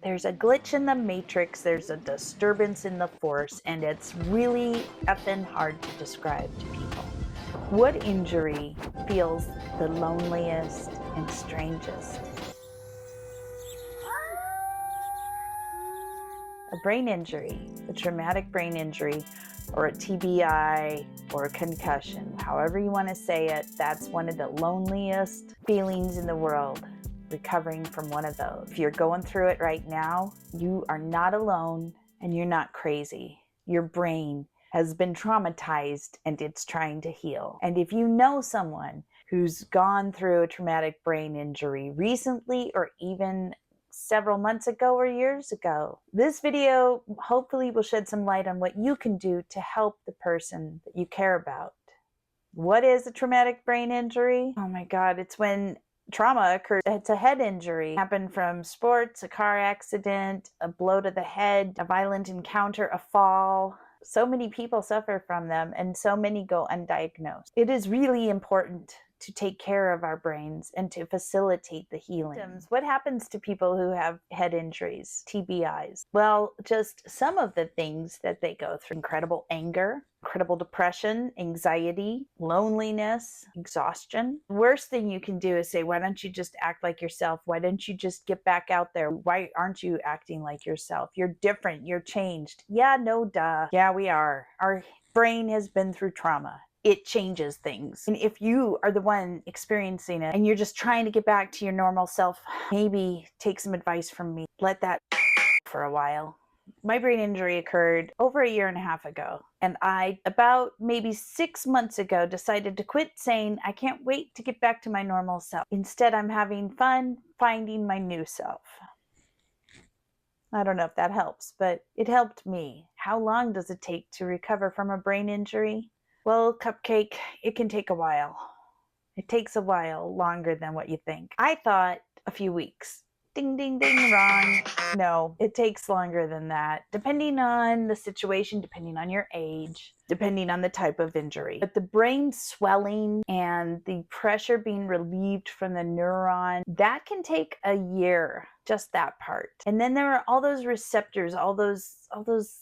There's a glitch in the matrix, there's a disturbance in the force, and it's really effing hard to describe to people. What injury feels the loneliest and strangest? A brain injury, a traumatic brain injury, or a TBI, or a concussion, however you want to say it, that's one of the loneliest feelings in the world. Recovering from one of those. If you're going through it right now, you are not alone and you're not crazy. Your brain has been traumatized and it's trying to heal. And if you know someone who's gone through a traumatic brain injury recently or even several months ago or years ago, this video hopefully will shed some light on what you can do to help the person that you care about. What is a traumatic brain injury? Oh my God, it's when trauma occurs. It's a head injury, happened from sports, a car accident, a blow to the head, a violent encounter, a fall. So many people suffer from them and so many go undiagnosed. It is really important to take care of our brains and to facilitate the healing. What happens to people who have head injuries, TBIs? Well, just some of the things that they go through: incredible anger, incredible depression, anxiety, loneliness, exhaustion. The worst thing you can do is say, why don't you just act like yourself? Why don't you just get back out there? Why aren't you acting like yourself? You're different, you're changed. Yeah, no duh. Yeah, we are. Our brain has been through trauma. It changes things. And if you are the one experiencing it and you're just trying to get back to your normal self, maybe take some advice from me. Let that for a while. My brain injury occurred over a year and a half ago. And I, about maybe 6 months ago, decided to quit saying, I can't wait to get back to my normal self. Instead, I'm having fun finding my new self. I don't know if that helps, but it helped me. How long does it take to recover from a brain injury? Well, Cupcake, it can take a while. It takes a while, longer than what you think. I thought a few weeks. Ding, ding, ding, wrong. No, it takes longer than that, depending on the situation, depending on your age, depending on the type of injury. But the brain swelling and the pressure being relieved from the neuron, that can take a year, just that part. And then there are all those receptors, all those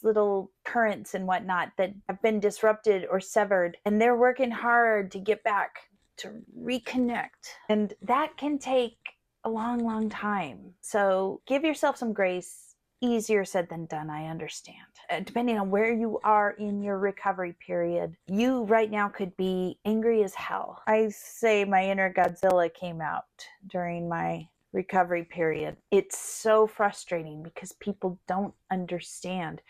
little currents and whatnot that have been disrupted or severed, and they're working hard to get back, to reconnect. And that can take a long, long time. So give yourself some grace. Easier said than done, I understand. Depending on where you are in your recovery period, you right now could be angry as hell. I say my inner Godzilla came out during my recovery period. It's so frustrating because people don't understand.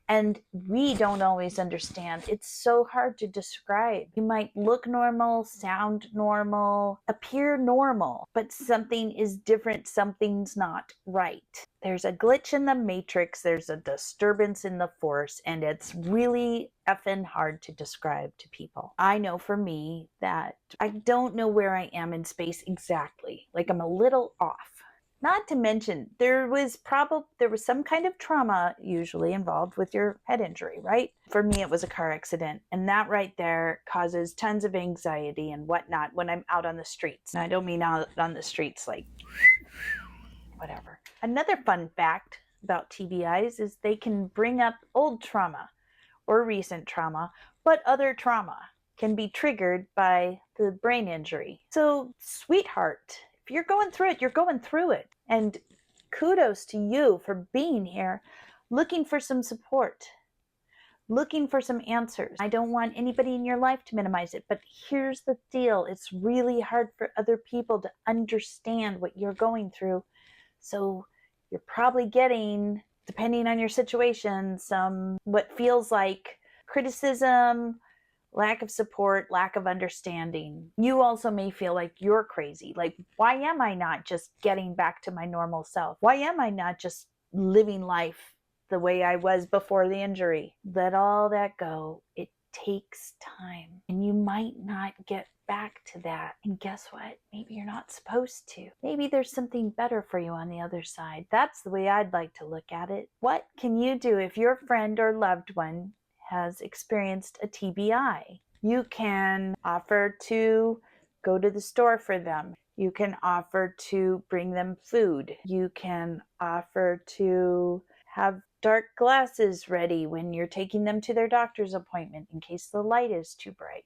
And we don't always understand. It's so hard to describe. You might look normal, sound normal, appear normal, but something is different. Something's not right. There's a glitch in the matrix. There's a disturbance in the force, and it's really effing hard to describe to people. I know for me that I don't know where I am in space exactly. Like I'm a little off. Not to mention, there was some kind of trauma usually involved with your head injury, right? For me, it was a car accident. And that right there causes tons of anxiety and whatnot when I'm out on the streets. And I don't mean out on the streets like whatever. Another fun fact about TBIs is they can bring up old trauma or recent trauma, but other trauma can be triggered by the brain injury. So, sweetheart, if you're going through it, you're going through it. And kudos to you for being here, looking for some support, looking for some answers. I don't want anybody in your life to minimize it, but here's the deal. It's really hard for other people to understand what you're going through. So you're probably getting, depending on your situation, some what feels like criticism, lack of support, lack of understanding. You also may feel like you're crazy. Like, why am I not just getting back to my normal self? Why am I not just living life the way I was before the injury? Let all that go. It takes time. And you might not get back to that. And guess what? Maybe you're not supposed to. Maybe there's something better for you on the other side. That's the way I'd like to look at it. What can you do if your friend or loved one has experienced a TBI? You can offer to go to the store for them. You can offer to bring them food. You can offer to have dark glasses ready when you're taking them to their doctor's appointment in case the light is too bright.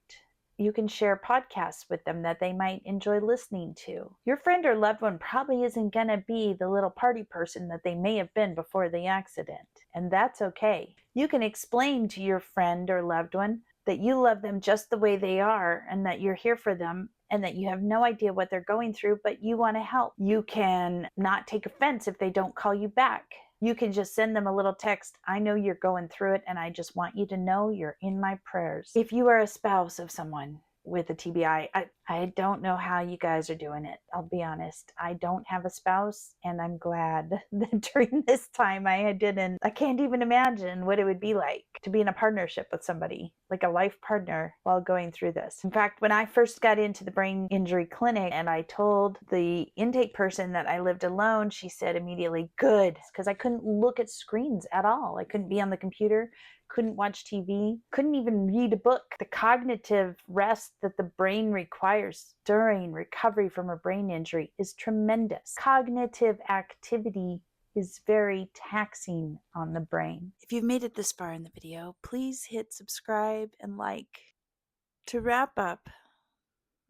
You can share podcasts with them that they might enjoy listening to. Your friend or loved one probably isn't going to be the little party person that they may have been before the accident, and that's okay. You can explain to your friend or loved one that you love them just the way they are and that you're here for them and that you have no idea what they're going through, but you want to help. You can not take offense if they don't call you back. You can just send them a little text. I know you're going through it, and I just want you to know you're in my prayers. If you are a spouse of someone with a TBI, I don't know how you guys are doing it. I'll be honest. I don't have a spouse, and I'm glad that during this time I didn't. I can't even imagine what it would be like to be in a partnership with somebody, like a life partner, while going through this. In fact, when I first got into the brain injury clinic and I told the intake person that I lived alone, she said immediately, good, because I couldn't look at screens at all. I couldn't be on the computer, couldn't watch TV, couldn't even read a book. The cognitive rest that the brain requires during recovery from a brain injury is tremendous. Cognitive activity is very taxing on the brain. If you've made it this far in the video, please hit subscribe and like. To wrap up,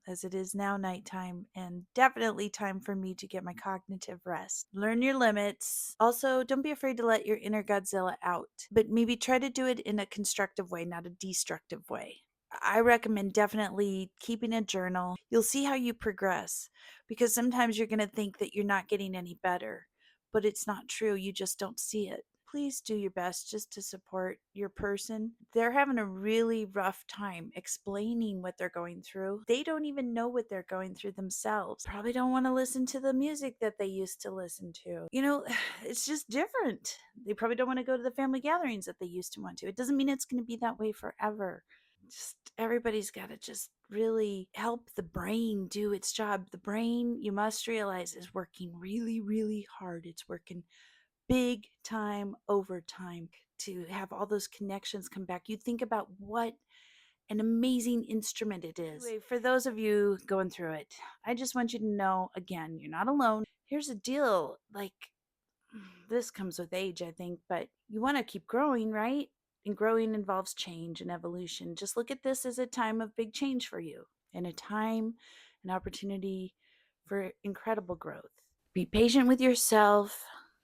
as it is now nighttime and definitely time for me to get my cognitive rest. Learn your limits. Also, don't be afraid to let your inner Godzilla out, but maybe try to do it in a constructive way, not a destructive way. I recommend definitely keeping a journal. You'll see how you progress, because sometimes you're going to think that you're not getting any better, but it's not true. You just don't see it. Please do your best just to support your person. They're having a really rough time explaining what they're going through. They don't even know what they're going through themselves. Probably don't want to listen to the music that they used to listen to. You know, it's just different. They probably don't want to go to the family gatherings that they used to want to. It doesn't mean it's going to be that way forever. Just everybody's got to just really help the brain do its job. The brain, you must realize, is working really, really hard. It's working big time overtime to have all those connections come back. You think about what an amazing instrument it is. Anyway, for those of you going through it, I just want you to know, again, you're not alone. Here's the deal. Like, this comes with age, I think, but you want to keep growing, right? And growing involves change and evolution. Just look at this as a time of big change for you, and a time, an opportunity for incredible growth. Be patient with yourself.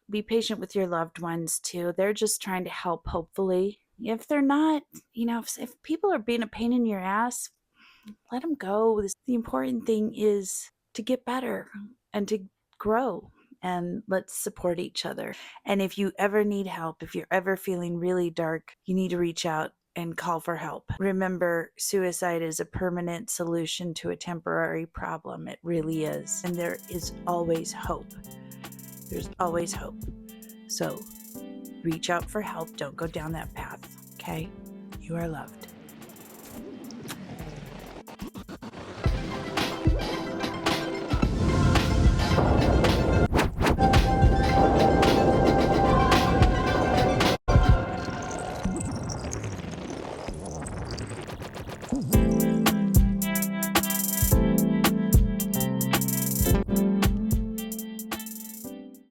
Be patient with your loved ones too. They're just trying to help, hopefully. If they're not, if people are being a pain in your ass, let them go. The important thing is to get better and to grow, and let's support each other. And if you ever need help, if you're ever feeling really dark, you need to reach out and call for help. Remember, suicide is a permanent solution to a temporary problem. It really is. And there is always hope. There's always hope. So reach out for help. Don't go down that path, okay? You are loved.